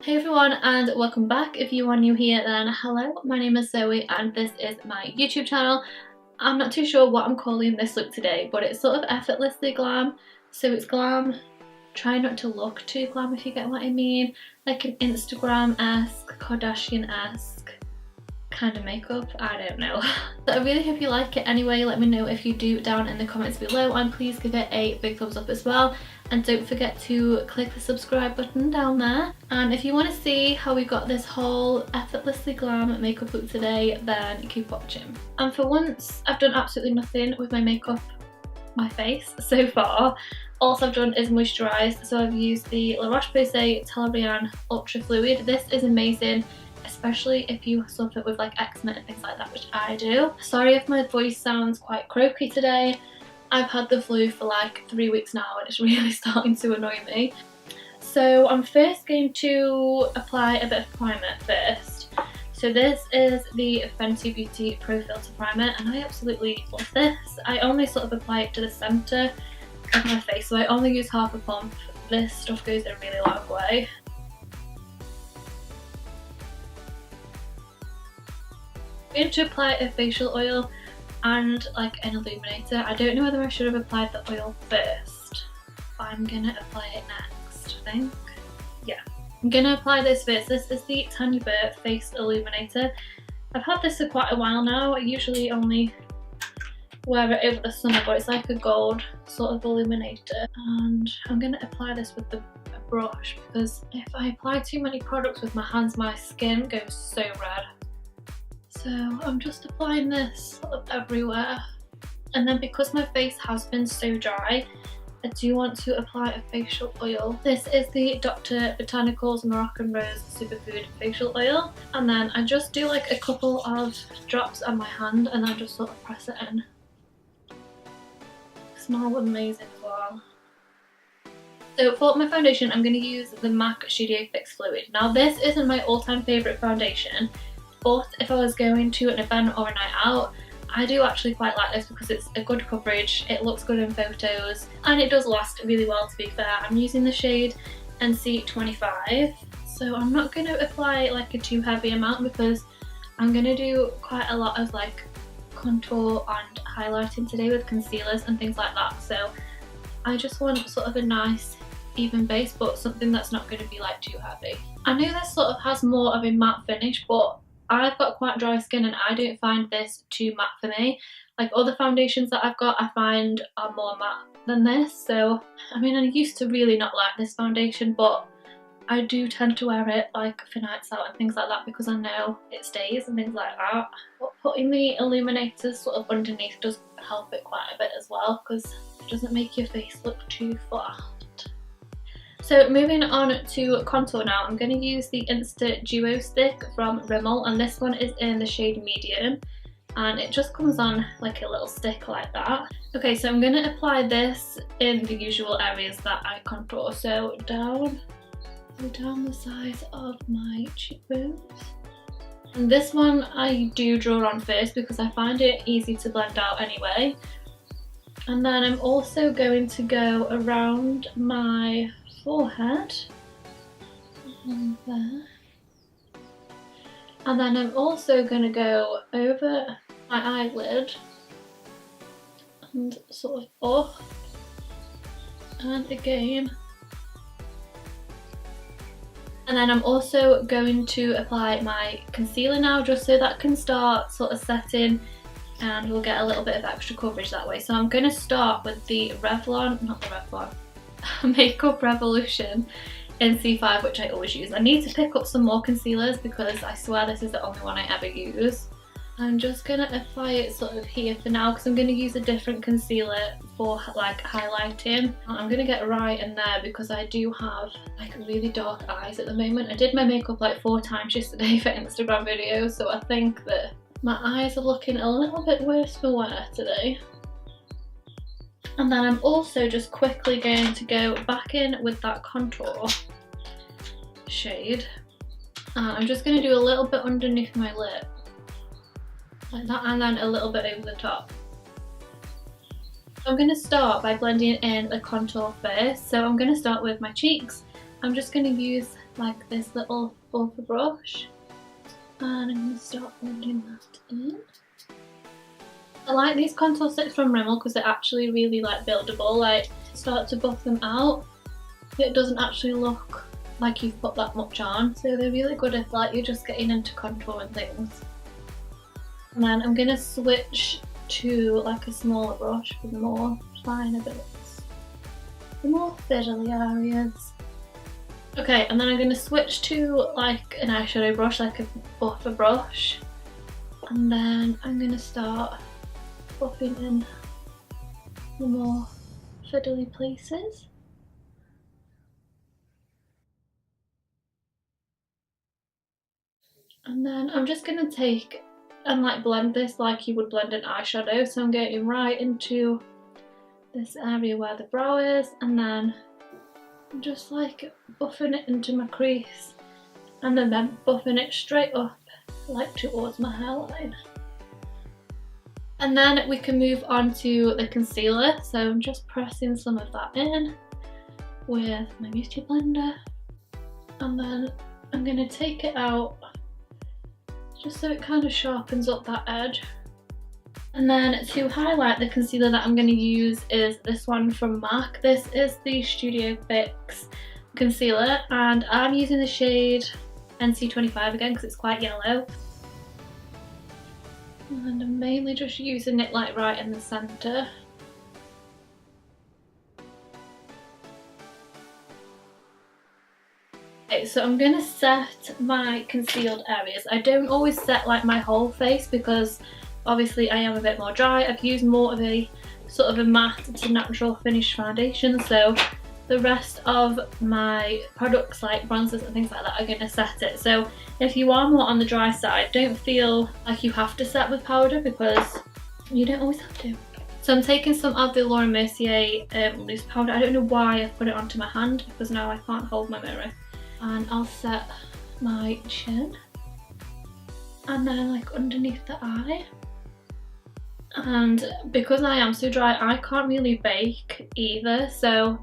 Hey everyone and welcome back. If you are new here then hello, my name is Zoe and this is my YouTube channel. I'm not too sure what I'm calling this look today, but it's sort of effortlessly glam. So it's glam, try not to look too glam if you get what I mean, like an Instagram-esque, Kardashian-esque kind of makeup, I don't know. So I really hope you like it anyway. Let me know if you do down in the comments below and please give it a big thumbs up as well. And don't forget to click the subscribe button down there. And if you want to see how we got this whole effortlessly glam makeup look today, then keep watching. And for once, I've done absolutely nothing with my makeup, my face, so far. All I've done is moisturise. So I've used the La Roche-Posay Toleriane Ultra Fluid. This is amazing, especially if you suffer with like eczema and things like that, which I do. Sorry if my voice sounds quite croaky today. I've had the flu for like 3 weeks now and it's really starting to annoy me. So I'm first going to apply a bit of primer first. So this is the Fenty Beauty Pro Filter Primer and I absolutely love this. I only sort of apply it to the centre of my face, so I only use half a pump. This stuff goes a really long way. I'm going to apply a facial oil and like an illuminator. I don't know whether I should have applied the oil first, but I'm gonna apply it next, I think. Yeah, I'm gonna apply this first. This is the Tanya Burr Face Illuminator. I've had this for quite a while now. I usually only wear it over the summer, but it's like a gold sort of illuminator. And I'm gonna apply this with the brush because if I apply too many products with my hands, my skin goes so red. So I'm just applying this sort of everywhere. And then because my face has been so dry, I do want to apply a facial oil. This is the Dr. Botanicals Moroccan Rose Superfood Facial Oil. And then I just do like a couple of drops on my hand and then just sort of press it in. It smells amazing as well. So for my foundation, I'm going to use the MAC Studion Fix Fluid. Now this isn't my all-time favourite foundation, but if I was going to an event or a night out, I do actually quite like this because it's a good coverage, it looks good in photos, and it does last really well, to be fair. I'm using the shade NC25, so I'm not going to apply like a too heavy amount because I'm going to do quite a lot of like contour and highlighting today with concealers and things like that. So I just want sort of a nice even base, but something that's not going to be like too heavy. I know this sort of has more of a matte finish, but I've got quite dry skin and I don't find this too matte for me. Like other foundations that I've got I find are more matte than this. So I mean, I used to really not like this foundation, but I do tend to wear it like for nights out and things like that because I know it stays and things like that. But putting the illuminators sort of underneath does help it quite a bit as well because it doesn't make your face look too flat. So moving on to contour now, I'm going to use the Insta Duo Stick from Rimmel, and this one is in the shade Medium, and it just comes on like a little stick like that. Okay, so I'm going to apply this in the usual areas that I contour, so down the sides of my cheekbones. And this one I do draw on first because I find it easy to blend out anyway. And then I'm also going to go around my forehead and there, and then I'm also going to go over my eyelid and sort of up and again, and then I'm also going to apply my concealer now just so that can start sort of setting and we'll get a little bit of extra coverage that way. So I'm going to start with the Makeup Revolution NC5, which I always use. I need to pick up some more concealers because I swear this is the only one I ever use. I'm just going to apply it sort of here for now because I'm going to use a different concealer for like highlighting. I'm going to get right in there because I do have like really dark eyes at the moment. I did my makeup like 4 times yesterday for Instagram videos, so I think that my eyes are looking a little bit worse for wear today. And then I'm also just quickly going to go back in with that contour shade. I'm just going to do a little bit underneath my lip, like that, and then a little bit over the top. I'm going to start by blending in the contour first. So I'm going to start with my cheeks. I'm just going to use like this little buffer brush, and I'm going to start blending that in. I like these contour sticks from Rimmel because they're actually really like buildable. Like, start to buff them out, it doesn't actually look like you've put that much on, so they're really good if like you're just getting into contour and things. And then I'm going to switch to like a smaller brush for the more finer bits, the more fiddly areas. Okay, and then I'm going to switch to like an eyeshadow brush, like a buffer brush, and then I'm going to start buffing in the more fiddly places. And then I'm just going to take and like blend this like you would blend an eyeshadow. So I'm getting right into this area where the brow is, and then I'm just like buffing it into my crease, and then buffing it straight up like towards my hairline. And then we can move on to the concealer. So I'm just pressing some of that in with my beauty blender, and then I'm going to take it out just so it kind of sharpens up that edge. And then to highlight, the concealer that I'm going to use is this one from MAC. This is the Studion Fix concealer, and I'm using the shade NC25 again because it's quite yellow. And I'm mainly just using it like right in the centre. Okay, so I'm going to set my concealed areas. I don't always set like my whole face because obviously I am a bit more dry. I've used more of a sort of a matte to natural finish foundation, so the rest of my products like bronzers and things like that are going to set it. So if you are more on the dry side, don't feel like you have to set with powder because you don't always have to. So I'm taking some of the Mercier loose powder. I don't know why I put it onto my hand because now I can't hold my mirror. And I'll set my chin, and then like underneath the eye. And because I am so dry, I can't really bake either, so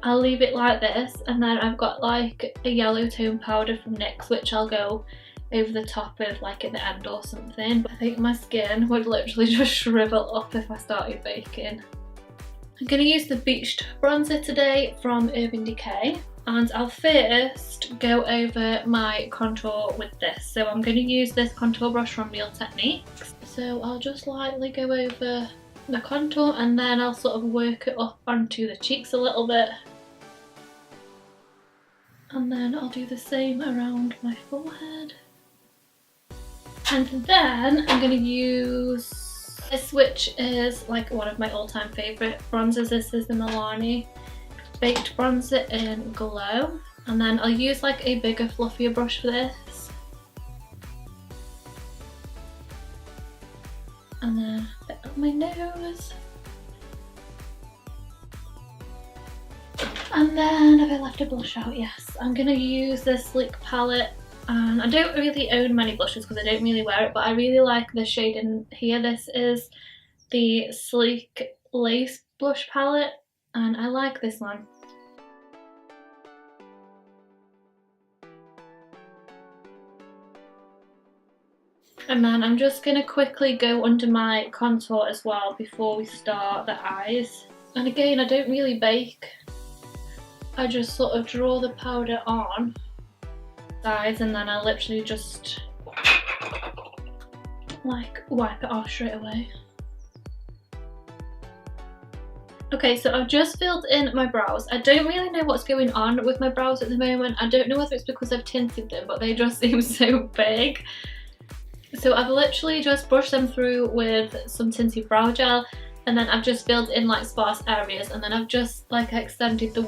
I'll leave it like this. And then I've got like a yellow tone powder from NYX which I'll go over the top of like at the end or something. But I think my skin would literally just shrivel up if I started baking. I'm going to use the Beached bronzer today from Decay. And I'll first go over my contour with this. So I'm going to use this contour brush from Real Techniques. So I'll just lightly go over the contour, and then I'll sort of work it up onto the cheeks a little bit. And then I'll do the same around my forehead. And then I'm going to use this, which is like one of my all-time favourite bronzers. This is the Milani Baked Bronzer in Glow, and then I'll use like a bigger fluffier brush for this, and then a bit on my nose, and then have I left a blush out? Yes, I'm going to use this Sleek palette, and I don't really own many blushes because I don't really wear it, but I really like this shade in here. This is the Sleek Lace blush palette, and I like this one. And then I'm just going to quickly go under my contour as well before we start the eyes. And again, I don't really bake. I just sort of draw the powder on sides, and then I literally just like wipe it off straight away. Okay, so I've just filled in my brows. I don't really know what's going on with my brows at the moment. I don't know whether it's because I've tinted them, but they just seem so big. So I've literally just brushed them through with some tinted brow gel, and then I've just filled in like sparse areas, and then I've just like extended the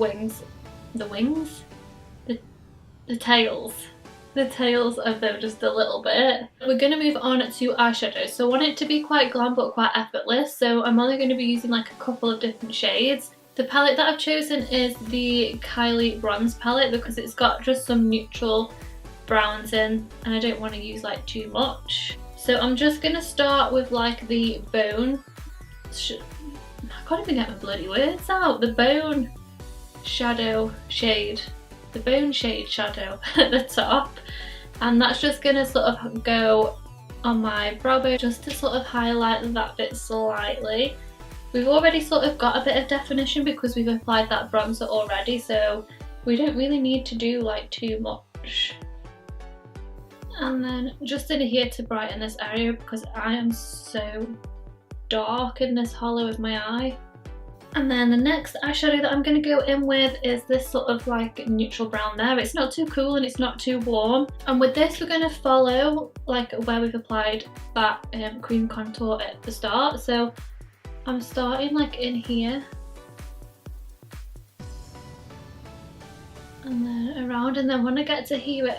tails of them just a little bit. We're going to move on to eyeshadow. So I want it to be quite glam but quite effortless, so I'm only going to be using like a couple of different shades. The palette that I've chosen is the Kylie bronze palette because it's got just some neutral browns in, and I don't want to use like too much. So I'm just going to start with like the bone, I can't even get my bloody words out, the bone shadow shade the Bone Shade shadow at the top, and that's just going to sort of go on my brow bone just to sort of highlight that bit slightly. We've already sort of got a bit of definition because we've applied that bronzer already, so we don't really need to do like too much. And then just in here to brighten this area because I am so dark in this hollow of my eye. And then the next eyeshadow that I'm going to go in with is this sort of like neutral brown there. It's not too cool and it's not too warm. And with this we're going to follow like where we've applied that cream contour at the start. So I'm starting like in here. And then around, and then when I get to here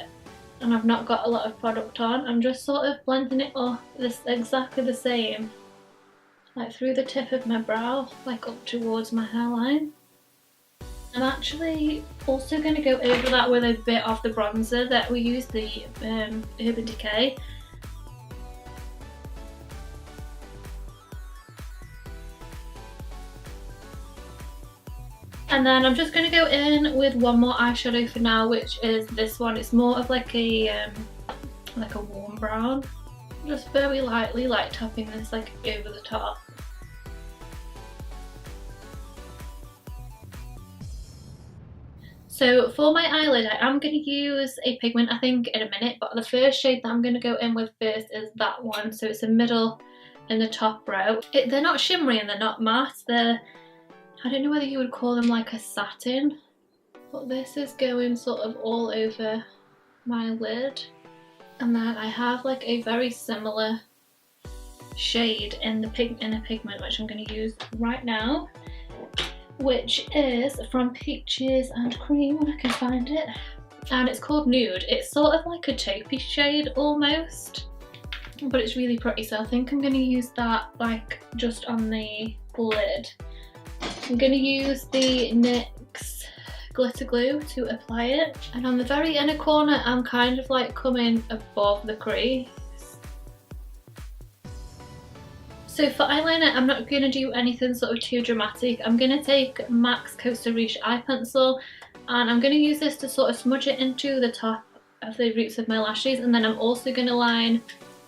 and I've not got a lot of product on, I'm just sort of blending it up this exactly the same. Like through the tip of my brow, like up towards my hairline. I'm actually also going to go over that with a bit of the bronzer that we used, the Urban Decay. And then I'm just going to go in with one more eyeshadow for now, which is this one. It's more of like a warm brown. Just very lightly like tapping this like over the top. So for my eyelid, I am going to use a pigment, I think, in a minute, but the first shade that I'm going to go in with first is that one. So it's a middle in the top row. They're not shimmery and they're not matte. They're, I don't know whether you would call them like a satin, but this is going sort of all over my lid. And then I have like a very similar shade in a pigment which I'm going to use right now, which is from Peaches and Cream when I can find it, and it's called Nude. It's sort of like a taupey shade almost, but it's really pretty, so I think I'm going to use that like just on the lid. I'm going to use the NYX glitter glue to apply it, and on the very inner corner I'm kind of like coming above the crease. So for eyeliner, I'm not going to do anything sort of too dramatic. I'm going to take MAC's Costa Riche eye pencil, and I'm going to use this to sort of smudge it into the top of the roots of my lashes, and then I'm also going to line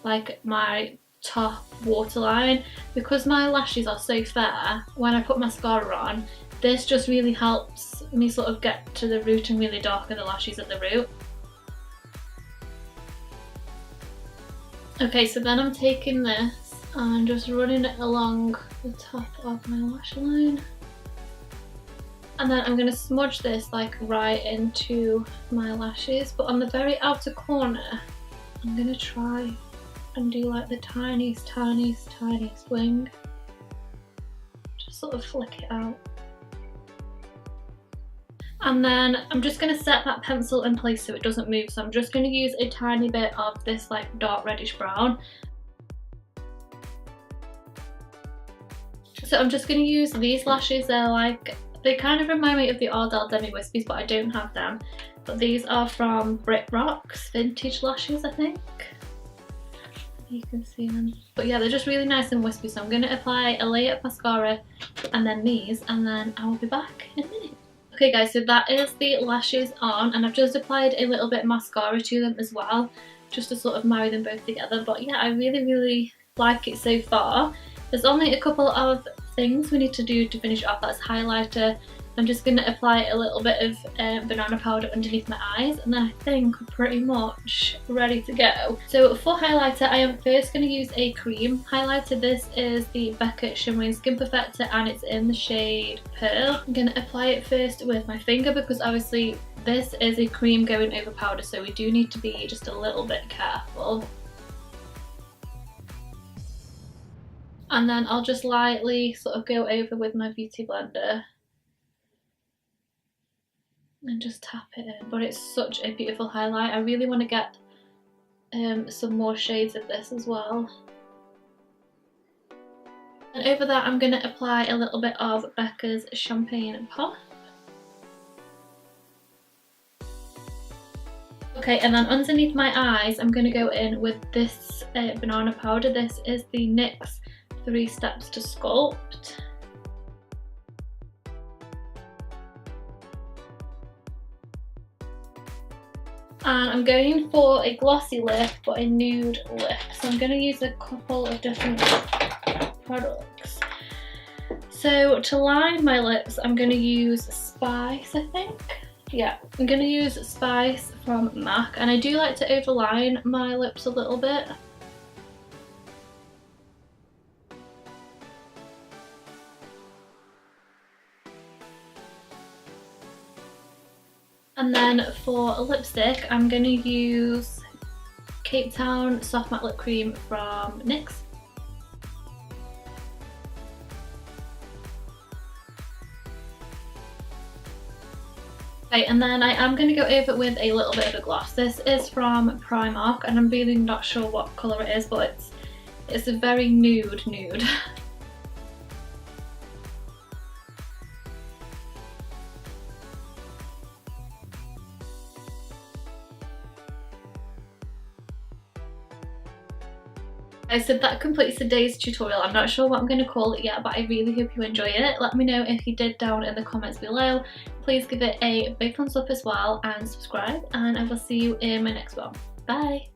like my top waterline. Because my lashes are so fair, when I put mascara on, this just really helps me sort of get to the root and really darken the lashes at the root. Okay, so then I'm taking this and just running it along the top of my lash line, and then I'm going to smudge this like right into my lashes, but on the very outer corner I'm going to try and do like the tiniest wing, just sort of flick it out. And then I'm just going to set that pencil in place so it doesn't move, so I'm just going to use a tiny bit of this like dark reddish brown. So I'm just going to use these lashes. They kind of remind me of the Ardell Demi Wispies, but I don't have them. But these are from Brit Rock's vintage lashes, I think. You can see them. But yeah, they're just really nice and wispy. So I'm going to apply a layer of mascara and then these, and then I will be back in a minute. Okay guys, so that is the lashes on, and I've just applied a little bit of mascara to them as well, just to sort of marry them both together. But yeah, I really like it so far. There's only a couple of things we need to do to finish off. That's highlighter. I'm just going to apply a little bit of banana powder underneath my eyes, and then I think we're pretty much ready to go. So for highlighter, I am first going to use a cream highlighter. This is the Becca Shimmering Skin Perfector, and it's in the shade Pearl. I'm going to apply it first with my finger because obviously this is a cream going over powder, so we do need to be just a little bit careful. And then I'll just lightly sort of go over with my beauty blender and just tap it in. But it's such a beautiful highlight. I really want to get some more shades of this as well. And over that I'm going to apply a little bit of Becca's Champagne Pop. Okay, and then underneath my eyes I'm going to go in with this banana powder. This is the NYX 3 Steps to Sculpt. And I'm going for a glossy lip, but a nude lip. So I'm going to use a couple of different products. So to line my lips, I'm going to use Spice, I think. Yeah, I'm going to use Spice from MAC. And I do like to overline my lips a little bit. And then for a lipstick, I'm going to use Cape Town Soft Matte Lip Cream from NYX. Okay, and then I am going to go over with a little bit of a gloss. This is from Primark, and I'm really not sure what colour it is, but it's a very nude. So that completes today's tutorial. I'm not sure what I'm going to call it yet, but I really hope you enjoy it. Let me know if you did down in the comments below. Please give it a big thumbs up as well and subscribe, and I will see you in my next one. Bye!